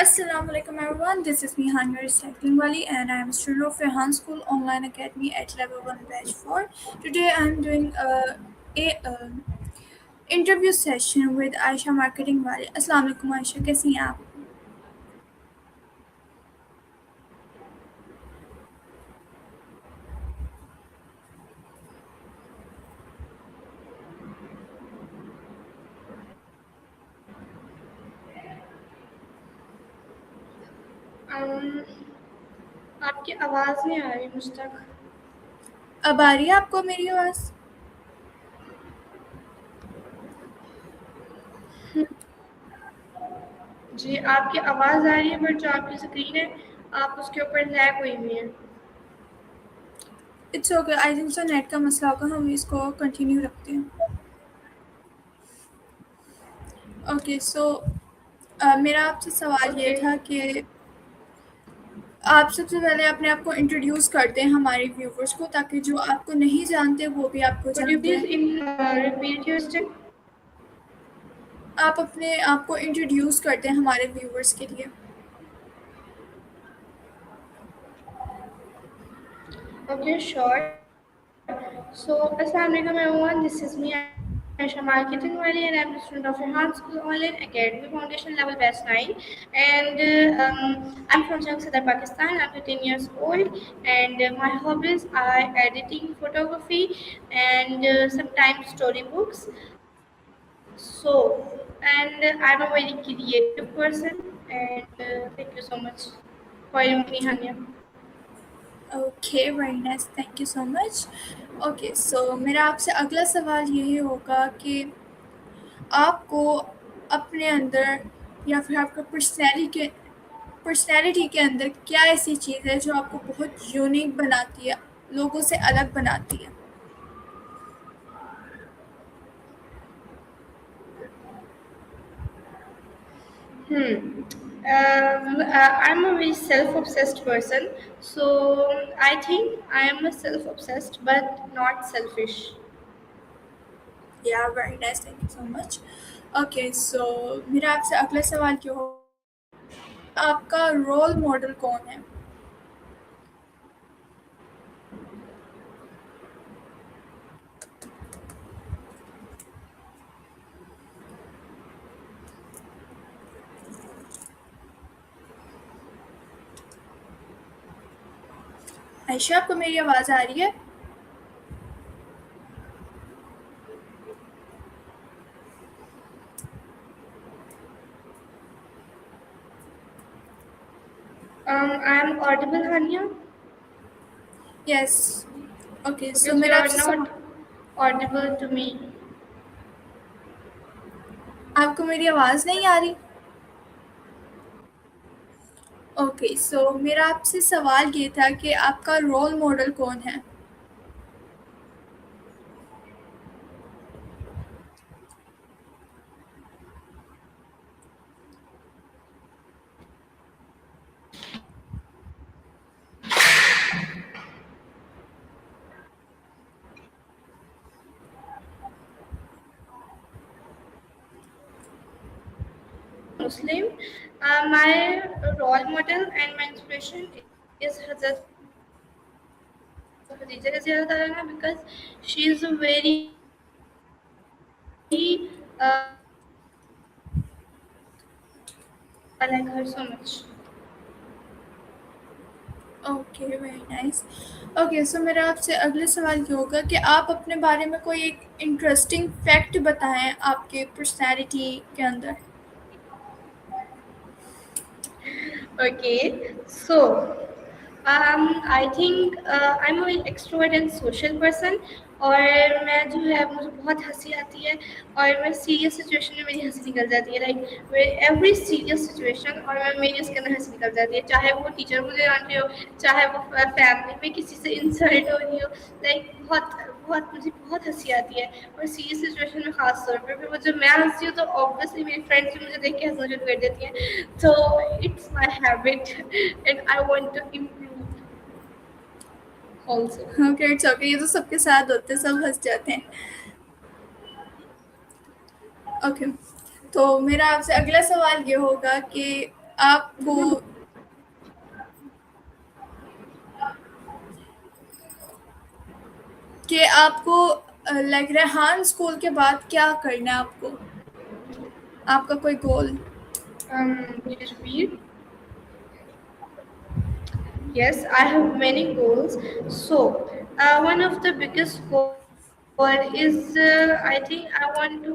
Assalamualaikum everyone, this is me Hania Recycling Wali and I am a student of Rehan School Online Academy at level 1 batch 4. Today I am doing a interview session with Aisha Marketing Wali. Assalamualaikum Aisha, कैसी हैं आप? अम, आपकी आवाज़ नहीं आ रही मुझ तक। अब आ रही है आपको मेरी आवाज़? जी, आपकी आवाज़ आ रही है बट जो आपकी स्क्रीन है आप उसके ऊपर लैग हुई हुई है। It's okay, I think so net का मसला होगा, हम इसको कंटिन्यू रखते हैं। ओके सो मेरा आपसे सवाल ये ओके, था कि आप सबसे पहले अपने आप को इंट्रोड्यूस करते हैं हमारे व्यूवर्स को, ताकि जो आपको नहीं जानते वो भी आपको कुड यू जान प्लीज़ जाए। Repeat your step? आप अपने आप को इंट्रोड्यूस करते हैं हमारे व्यूवर्स के लिए। Okay, sure. So, Assalamualaikum everyone, this is me Aisha Marketing Wali and I'm a student of Rehan School Online Academy Foundation Level Batch 9 and I'm from Sadar, Pakistan. I'm 15 years old and my hobbies are editing, photography and sometimes storybooks. So, and I'm a very creative person and thank you so much for inviting me, Hania. Okay, very nice, thank you so much. Okay so मेरा आपसे अगला सवाल यही होगा कि आपको अपने अंदर या फिर आपका पर्सनैलिटी के अंदर क्या ऐसी चीज़ है जो आपको बहुत यूनिक बनाती है, लोगों से अलग बनाती है? I'm a very self-obsessed person, so I think I am a self-obsessed but not selfish. या very nice, thank you so much. Okay so मेरा आपसे अगला सवाल क्या हो, आपका रोल मॉडल कौन है? आयशा, आपको मेरी आवाज़ आ रही है? I am audible, Hania, yes. Okay so because you मेरा are आपसे not audible to me. आपको मेरी आवाज़ नहीं आ रही? ओके सो मेरा आपसे सवाल ये था कि आपका रोल मॉडल कौन है? Muslim. My role model and my inspiration is Hazrat Khadija Raziyallahu Ta'ala anha, because she is a very uh, I like her so much. Okay, very nice. Okay so मेरा आपसे अगले सवाल ये होगा कि आप अपने बारे में कोई एक इंटरेस्टिंग फैक्ट बताएं आपके पर्सनैलिटी के अंदर। Okay, so I think I'm an extrovert and social person और मैं जो है मुझे बहुत हंसी आती है और मैं सीरियस सिचुएशन में मेरी हंसी निकल जाती है, लाइक एवरी सीरियस सिचुएशन और मैं मेरी उसके अंदर हंसी निकल जाती है, चाहे वो टीचर मुझे डांट रही हो, चाहे वो फैमिली में किसी से इंसल्ट हो रही हो, लाइक बहुत बहुत मुझे बहुत हंसी आती है और सीरियस सिचुएशन में खास तौर पर फिर वो जब मैं हंसती हूँ तो ऑब्वियसली मेरी फ्रेंड्स भी मुझे देख के हंसना शुरू कर देती हैं, तो it's my habit and I want to improve also. Okay, it's okay, ये तो सबके साथ होते हैं, सब हंस जाते हैं। ओके तो मेरा आपसे अगला सवाल ये होगा कि आपको कि आपको लाइक रेहान स्कूल के बाद क्या करना है आपको, आपका कोई गोल? Please repeat. Yes, I have many goals. So, one of the biggest goal is I think I want to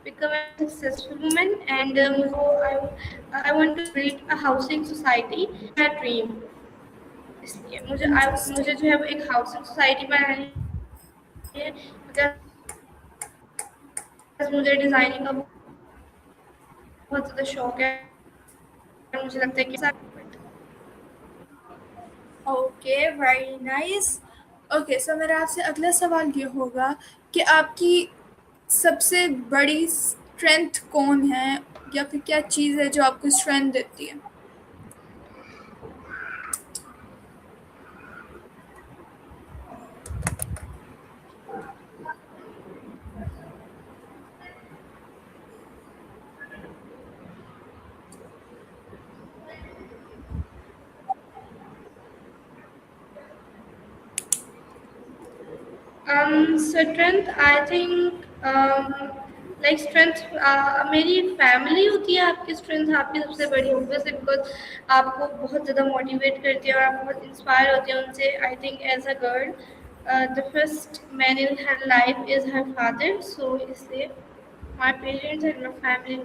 become a successful woman, and I want to build a housing society. My dream. इसलिए मुझे interesting. जो है वो एक housing society बनानी है, because मुझे designing का बहुत ज़्यादा शौक है, और मुझे लगता है कि okay, very nice. Okay, so मेरा आपसे अगला सवाल ये होगा कि आपकी सबसे बड़ी स्ट्रेंथ कौन है, या फिर क्या चीज़ है जो आपको स्ट्रेंथ देती है? Strength I think like strength मेरी फैमिली होती है आपकी स्ट्रेंथ, आपकी सबसे बड़ी ऑब्वियसली, बिकॉज आपको बहुत ज़्यादा मोटिवेट करती है और आप बहुत इंस्पायर होती हैं उनसे। I think as a girl the first man in her life is her father, so इसलिए my parents and my family.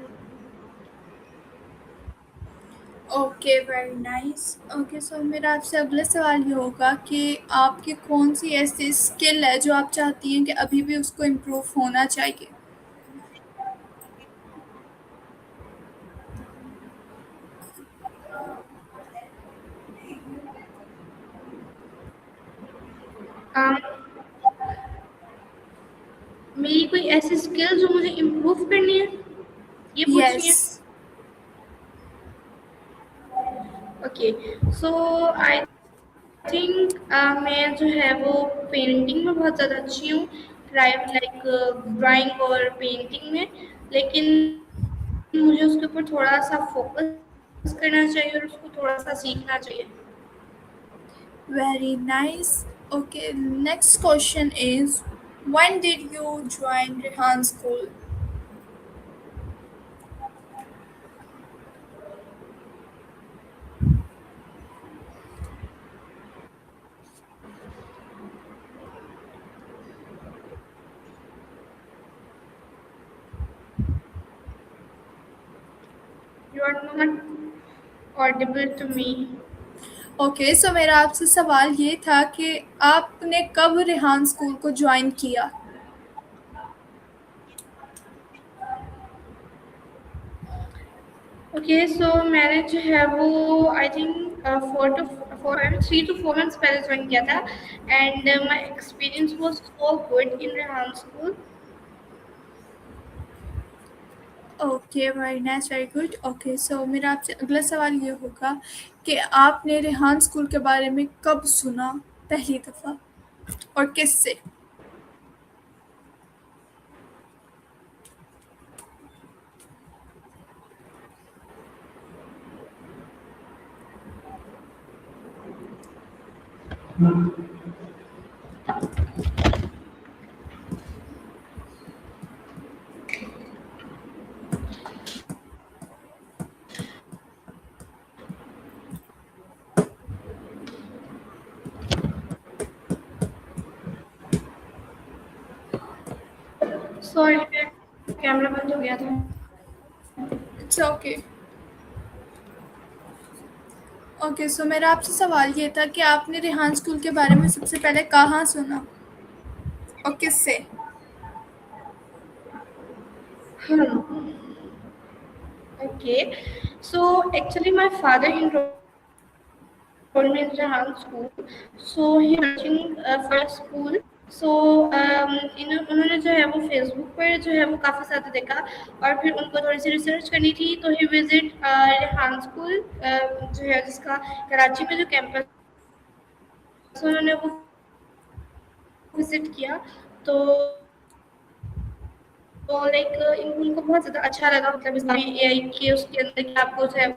Okay, very nice. Okay, so मेरा आपसे अगला सवाल ये होगा कि आपकी कौन सी ऐसी स्किल है जो आप चाहती हैं कि अभी भी उसको इम्प्रूव होना चाहिए? um, मेरी कोई ऐसी स्किल जो मुझे इम्प्रूव करनी है, ये पूछ रही यस। है? ओके, सो आई थिंक मैं जो है वो पेंटिंग में बहुत ज़्यादा अच्छी हूँ, लाइक ड्राइंग और पेंटिंग में, लेकिन मुझे उसके ऊपर थोड़ा सा फोकस करना चाहिए और उसको थोड़ा सा सीखना चाहिए। Very nice. Okay, next question is, when did you join Rehan school? You are not audible to me. Okay, so मेरा आपसे सवाल ये था कि आपने कब रेहान स्कूल को ज्वाइन किया? ओके, सो मैंने जो है वो आई थिंक 3 to 4 months पहले ज्वाइन किया था, and my experience was so good in Rehan school. Okay, very nice, very good. Okay, so मेरा आपसे अगला सवाल ये होगा कि आपने रेहान स्कूल के बारे में कब सुना पहली दफ़ा, और किससे? सॉरी, कैमरा बंद हो गया था। It's okay. ओके, सो मेरा आपसे सवाल ये था कि आपने रेहान स्कूल के बारे में सबसे पहले कहाँ सुना और किससे? Okay, so actually my father enrolled me in Jahan school, so he searching for a school, so उन्होंने जो है वो फेसबुक पर जो है वो काफ़ी ज़्यादा देखा, और फिर उनको थोड़ी सी रिसर्च करनी थी, तो ही विजिट रेहान स्कूल जो है जिसका कराची में जो कैंपस, उन्होंने वो विजिट किया, तो लाइक उनको बहुत ज़्यादा अच्छा लगा, मतलब इसमें एआई के उसके अंदर कि आपको जो है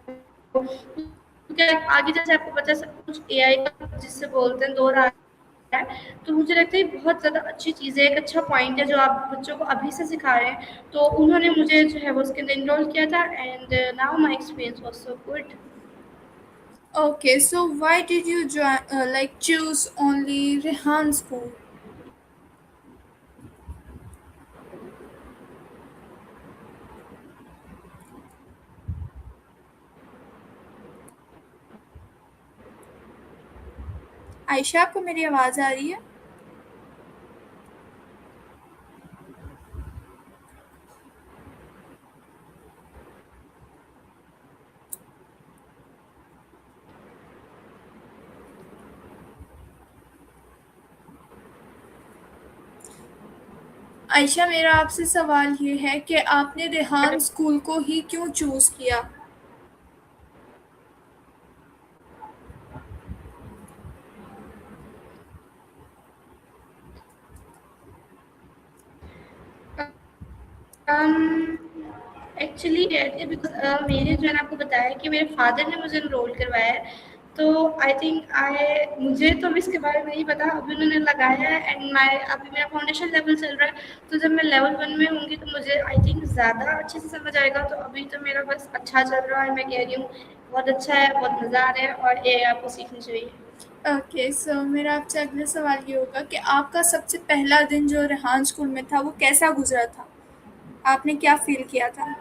क्योंकि आगे जैसे आपको पता है सब कुछ एआई का जिससे बोलते हैं दौर आ रहा है, तो मुझे लगता है ये बहुत ज़्यादा अच्छी चीज़ है, एक अच्छा पॉइंट है जो आप बच्चों को अभी से सिखा रहे हैं। तो उन्होंने मुझे जो है वो उसके अंदर इनरोल किया था and now my experience was so good. Okay, so why did you join, like choose only Rehan school? Ayesha, आपको मेरी आवाज़ आ रही है? आयशा, मेरा आपसे सवाल ये है कि आपने रेहान स्कूल को ही क्यों चूज़ किया? एक्चुअली बिकॉज मेरे जो है ना आपको बताया कि मेरे फादर ने मुझे इनरोल करवाया है, तो आई थिंक आई मुझे तो अभी इसके बारे में नहीं पता, अभी उन्होंने लगाया है एंड माय अभी मेरा फाउंडेशन लेवल चल रहा है, तो जब मैं लेवल 1 में होंगी तो मुझे आई थिंक ज़्यादा अच्छे से समझ आएगा। तो अभी तो मेरा बस अच्छा चल रहा है, मैं कह रही हूँ बहुत अच्छा है, बहुत मज़ा आ रहा है और ये आपको सीखनी चाहिए। ओके, सो मेरा आपसे अगला सवाल ये होगा कि आपका सबसे पहला दिन जो रेहान स्कूल में था वो कैसा गुजरा था? आपने क्या फ़ील किया था?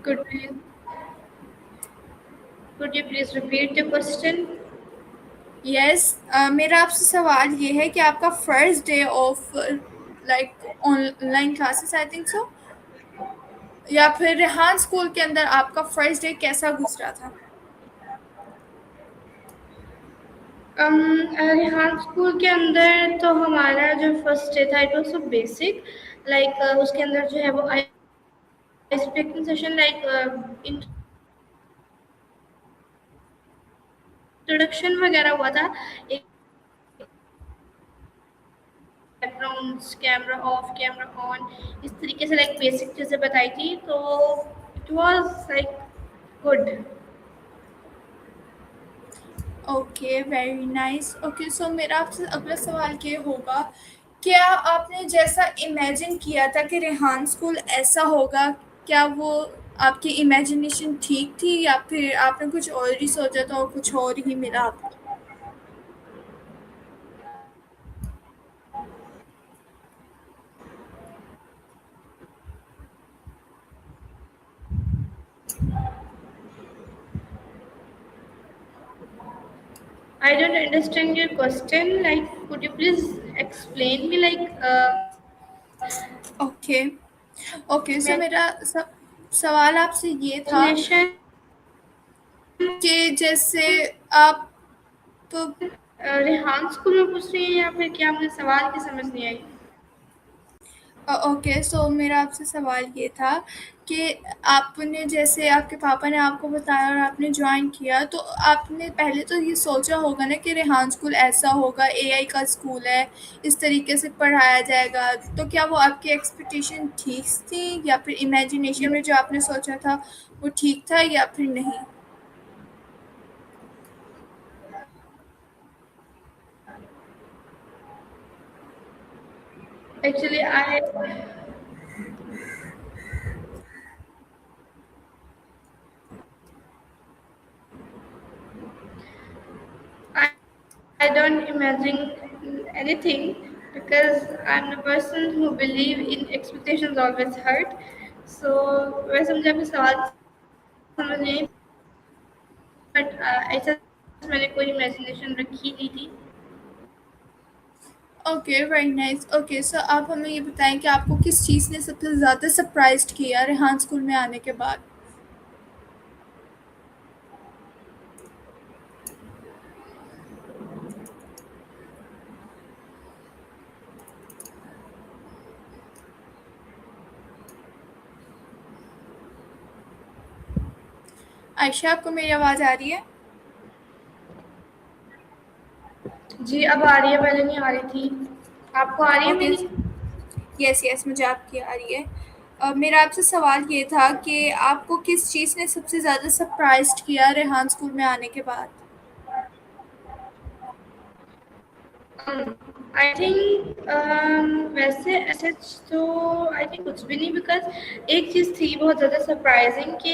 Could you could you please repeat the question? Yes, मेरा आपसे सवाल ये है कि आपका first day of like online classes, I think so, या फिर रेहान स्कूल के अंदर आपका फर्स्ट डे कैसा गुजरा था? रेहान स्कूल के अंदर तो हमारा जो फर्स्ट डे था it was so basic, like उसके अंदर जो है वो ice breaking session, like introduction वगैरह हुआ था, एक backgrounds, camera off camera on, इस तरीके से लाइक बेसिक चीज़ें बताई थी, तो it was like good. Okay, very nice. Okay, so मेरा आपसे अगला सवाल ये होगा, क्या आपने जैसा इमेजिन किया था कि रेहान स्कूल ऐसा होगा, क्या वो आपकी इमेजिनेशन ठीक थी या फिर आपने कुछ और ही सोचा था और कुछ और ही मिला आपको? I don't understand your question. Like, could you please explain me? Okay, okay, so Imagination मेरा सवाल आपसे ये था कि जैसे आप रेहान स्कूल में पूछ रही हैं या फिर क्या, मुझे सवाल की समझ नहीं आई। ओके, सो मेरा आपसे सवाल ये था कि आपने जैसे आपके पापा ने आपको बताया और आपने जॉइन किया, तो आपने पहले तो ये सोचा होगा ना कि रेहान स्कूल ऐसा होगा, एआई का स्कूल है, इस तरीके से पढ़ाया जाएगा। तो क्या वो आपकी एक्सपेक्टेशन ठीक थी या फिर इमेजिनेशन में जो आपने सोचा था वो ठीक था या फिर नहीं? Actually, I I don't imagine anything because I'm a person who believe in expectations always hurt. So वैसे मुझे आपके सवाल समझ नहीं, बट ऐसा मैंने कोई इमेजिनेशन रखी नहीं थी। Okay, very nice. Okay, so आप हमें ये बताएं कि आपको किस चीज़ ने सबसे ज़्यादा सरप्राइज़्ड किया रेहान स्कूल में आने के बाद? आयशा, आपको मेरी आवाज़ आ रही है? जी अब आ रही है, पहले नहीं आ रही थी। आपको आ रही है ओके, मेरी? यस यस, मुझे आपकी आ रही है। मेरा आपसे सवाल ये था कि आपको किस चीज़ ने सबसे ज़्यादा सरप्राइज़्ड किया रेहान स्कूल में आने के बाद? आई थिंक वैसे ऐसे तो आई थिंक कुछ भी नहीं, बिकॉज एक चीज़ थी बहुत ज़्यादा सरप्राइजिंग कि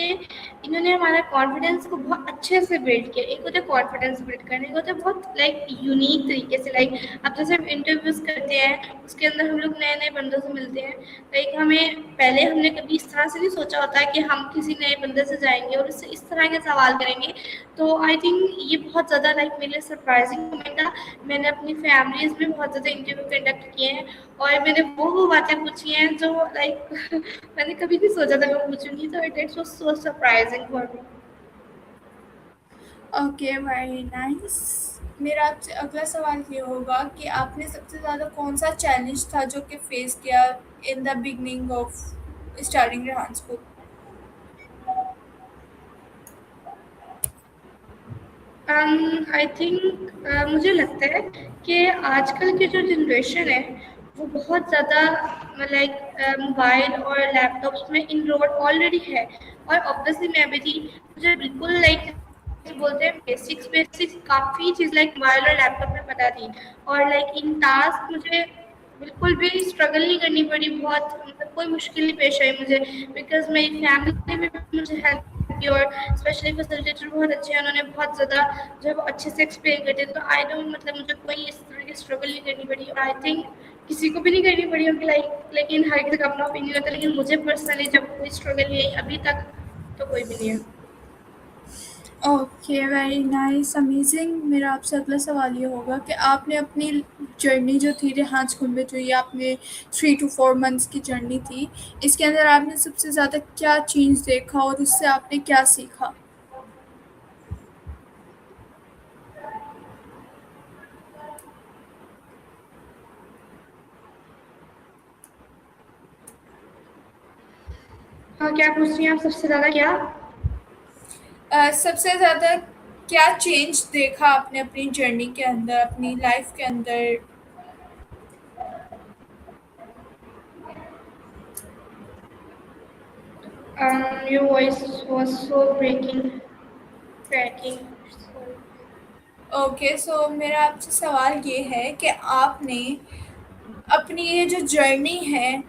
इन्होंने हमारा कॉन्फिडेंस को बहुत अच्छे से बिल्ड किया। एक होता है कॉन्फिडेंस बिल्ड करने, एक होता है बहुत लाइक यूनिक तरीके से। लाइक अब जैसे हम इंटरव्यूज़ करते हैं, उसके अंदर हम लोग नए नए बंदों से मिलते हैं। लाइक हमें पहले हमने कभी इस तरह से नहीं सोचा होता है कि हम किसी नए बंदे से जाएंगे और उससे इस तरह के सवाल करेंगे। तो आई थिंक ये बहुत ज़्यादा लाइक मेरे लिए सरप्राइजिंग मोमेंट था। मैंने अपनी फैमिलीज़ में बहुत ज़्यादा इंटरव्यू कंडक्ट किए हैं और मैंने वो बातें पूछी हैं जो लाइक मैंने कभी नहीं सोचा था मैं पूछूंगी। तो it was so surprising for me. Okay, very nice. मेरा आपसे अगला सवाल ये होगा कि आपने सबसे ज़्यादा कौन-सा चैलेंज था जो कि फेस किया in the beginning of starting Rehan school? I think मुझे लगता है कि आजकल की जो जनरेशन है वो बहुत ज़्यादा लाइक मोबाइल और लैपटॉप्स में इनरोल्ड ऑलरेडी है। और ऑब्वियसली मैं भी थी। मुझे बिल्कुल लाइक बोलते हैं बेसिक्स बेसिक्स काफ़ी चीज़ लाइक मोबाइल और लैपटॉप में पता थी। और लाइक इन टास्क मुझे बिल्कुल भी स्ट्रगल नहीं करनी पड़ी। बहुत मतलब कोई मुश्किल नहीं पेश आई मुझे, बिकॉज मेरी फैमिली में भी मुझे हेल्प की। और स्पेशली फैसिलिटेटर बहुत अच्छे हैं, उन्होंने बहुत ज़्यादा जो है वो अच्छे से एक्सप्लेन करते हैं। तो आई डोंट मतलब मुझे कोई इस तरह की स्ट्रगल नहीं करनी पड़ी। और आई थिंक किसी को भी नहीं करनी पड़ी होगी लाइक। लेकिन हर किसी का अपना ओपिनियन होता है, लेकिन मुझे पर्सनली जब कोई स्ट्रगल नहीं आई अभी तक तो कोई भी नहीं है। Okay, very nice, amazing. मेरा आपसे अगला सवाल ये होगा कि आपने अपनी जर्नी जो थी रेहान स्कूल में, जो ये आपने 3 टू 4 मंथ्स की जर्नी थी, इसके अंदर आपने सबसे ज़्यादा क्या चेंज देखा और उससे आपने क्या सीखा? हाँ, क्या पूछ रही हैं आप? सबसे ज़्यादा क्या? सबसे ज़्यादा क्या चेंज देखा आपने अपनी जर्नी के अंदर, अपनी लाइफ के अंदर? Your voice was so breaking, cracking. Sorry. Okay, so मेरा आपसे सवाल ये है कि आपने अपनी ये जो जर्नी है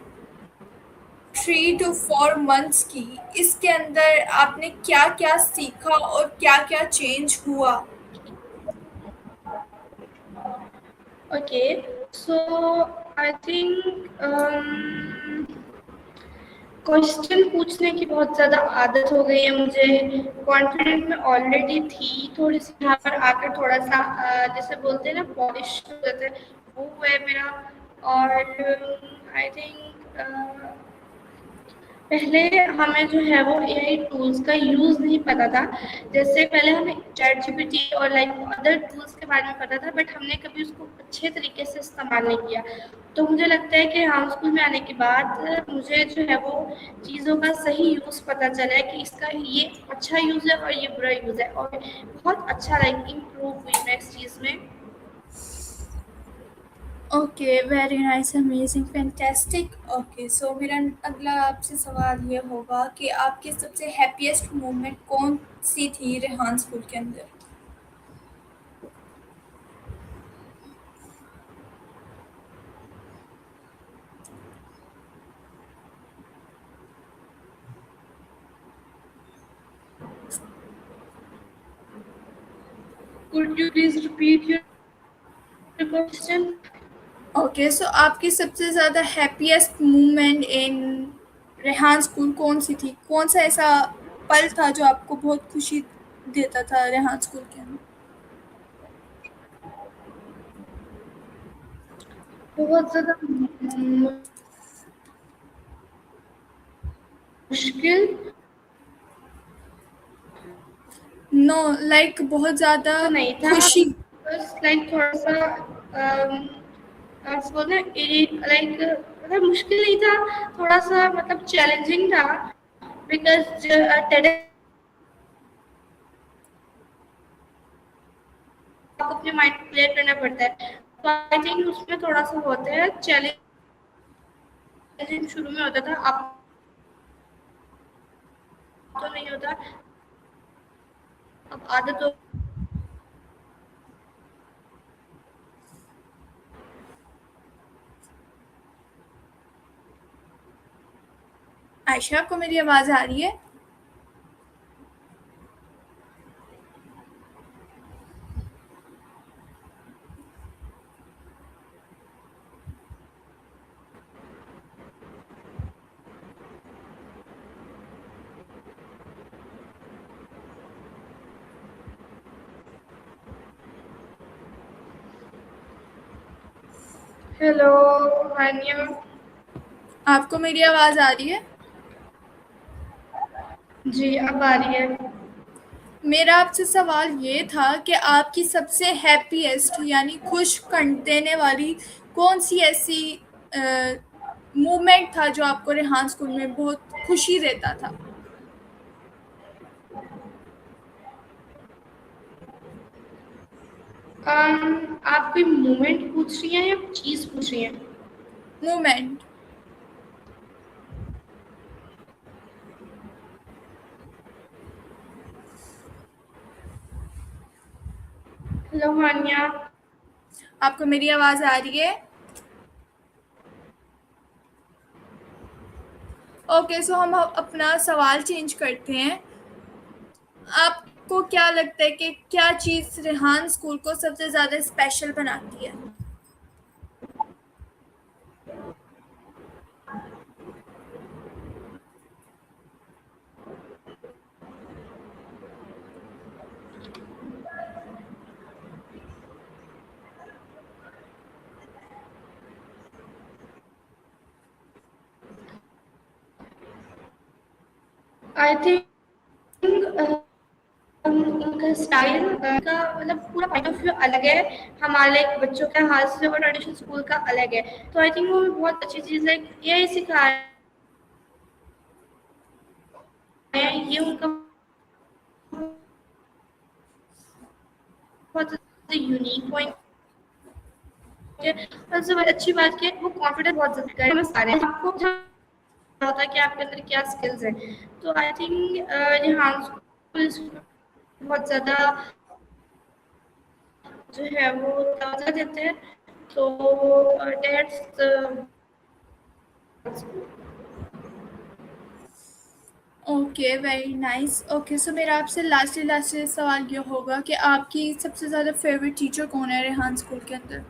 3 टू 4 मंथ्स की, इसके अंदर आपने क्या-क्या सीखा और क्या-क्या चेंज हुआ? Okay, so I think question पूछने की बहुत ज़्यादा आदत हो गई है मुझे। कॉन्फिडेंट मैं ऑलरेडी थी, थोड़ी सी यहाँ पर आकर थोड़ा सा जैसे बोलते हैं ना पॉलिश हो जाता है, वो हुआ है मेरा। और आई थिंक पहले हमें जो है वो एआई टूल्स का यूज़ नहीं पता था। जैसे पहले हमें चैट जीपीटी और लाइक अदर टूल्स के बारे में पता था, बट हमने कभी उसको अच्छे तरीके से इस्तेमाल नहीं किया। तो मुझे लगता है कि हम स्कूल में आने के बाद मुझे जो है वो चीज़ों का सही यूज़ पता चला है कि इसका ये अच्छा यूज़ है और ये बुरा यूज़ है। और बहुत अच्छा लाइक इम्प्रूव हुई मैं इस चीज़ में। Okay, very nice, amazing, fantastic. Okay, so मेरा अगला आपसे सवाल ये होगा कि आपकी सबसे हैप्पीएस्ट मोमेंट कौन-सी थी रेहान स्कूल के अंदर? Could you please repeat your question? Okay, so आपकी सबसे ज़्यादा happiest moment in Rehan school कौन-सी थी? कौन-सा ऐसा पल था जो आपको बहुत खुशी देता था रेहान स्कूल के अंदर? बहुत ज़्यादा मुश्किल नो, लाइक बहुत ज़्यादा तो नहीं था, खुशी। बस लाइक थोड़ा-सा ऐसे बोलते हैं लाइक मतलब मुश्किल नहीं था, थोड़ा-सा मतलब चैलेंजिंग था। बिकॉज़ टेड आपको अपने माइंड को क्लियर करना पड़ता है। तो आई थिंक उसमें थोड़ा-सा होता है चैलेंज पहले शुरू में होता था, अब तो नहीं होता, अब आदत हो। आयशा, आपको मेरी आवाज़ आ रही है? हेलो हानिया। आपको मेरी आवाज़ आ रही है? जी अब आ रही है। मेरा आपसे सवाल ये था कि आपकी सबसे हैप्पीएस्ट यानी खुश कर देने वाली कौन सी ऐसी मोमेंट था जो आपको रेहान स्कूल में बहुत खुशी देता था? आप कोई मोमेंट पूछ रही हैं या चीज़ पूछ रही हैं? मोमेंट। हेलो हानिया। आपको मेरी आवाज़ आ रही है? ओके, सो हम अपना सवाल चेंज करते हैं। आपको क्या लगता है कि क्या चीज़ रेहान स्कूल को सबसे ज़्यादा स्पेशल बनाती है? आई थिंक उनका स्टाइल का मतलब पूरा पॉइंट ऑफ व्यू अलग है। हमारे बच्चों के हाथ से और ट्रेडिशनल स्कूल का अलग है। तो आई थिंक वो बहुत अच्छी चीज़ है, यही सिखा रहे हैं, ये उनका बहुत यूनिक पॉइंट है। और सबसे बड़ी अच्छी बात की वो कॉन्फिडेंस बहुत ज़्यादा है, हमें सारे आपको होता है कि आपके अंदर क्या स्किल्स हैं। तो आई थिंक यहाँ स्कूल बहुत ज़्यादा जो है वो तवज्जो देते हैं। तो that's okay, very nice. Okay, so मेरा आपसे लास्ट सवाल ये होगा कि आपकी सबसे ज़्यादा फेवरेट टीचर कौन है रेहान स्कूल के अंदर?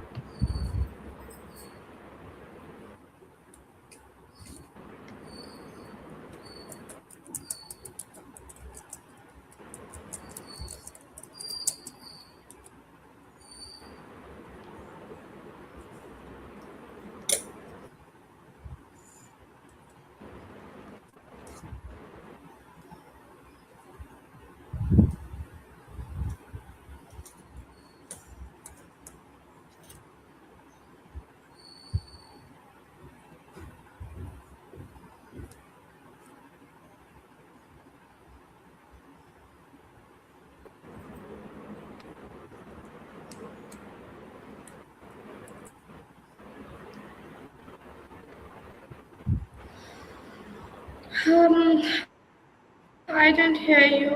I don't hear you.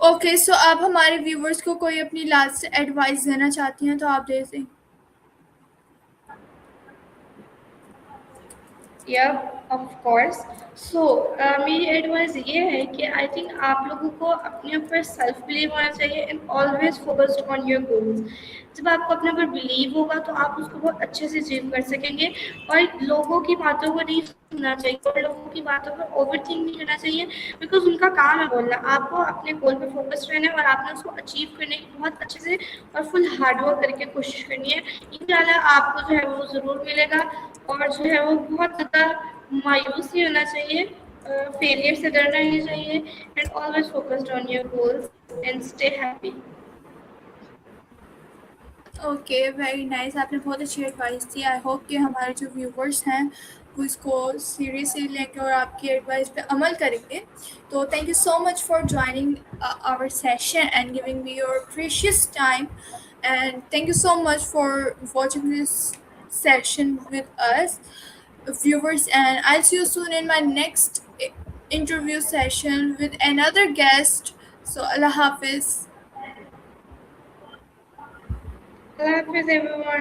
Okay, so आप हमारे व्यूवर्स को कोई अपनी लास्ट एडवाइस देना चाहती हैं तो आप दे दें। या ऑफ कोर्स। सो मेरी एडवाइस ये है कि आई थिंक आप लोगों को अपने ऊपर सेल्फ बिलीव होना चाहिए and always focused on your goals. जब आपको अपने ऊपर बिलीव होगा तो आप उसको बहुत अच्छे से अचीव कर सकेंगे। और लोगों की बातों को नहीं सुनना चाहिए और लोगों की बातों पर ओवर थिंक नहीं करना चाहिए, बिकॉज उनका काम है बोलना। आपको अपने गोल पे फोकस रहना है और आपने उसको अचीव करने की बहुत अच्छे से और फुल हार्डवर्क करके कोशिश करनी है। इंशाल्लाह आपको जो है वो ज़रूर मिलेगा। और जो है वो बहुत ज़्यादा मायूस नहीं होना चाहिए, फेलियर से डरना नहीं चाहिए and always focused on your goals and stay happy. Okay, very nice. आपने बहुत अच्छी एडवाइस दी। आई होप कि हमारे जो व्यूवर्स हैं वो इसको सीरियसली लेंगे और आपकी एडवाइस पे अमल करेंगे। तो thank you so much for joining our session and giving me your precious time, and thank you so much for watching this session with us. viewers, and I'll see you soon in my next interview session with another guest. So, Allah Hafiz. Allah Hafiz everyone.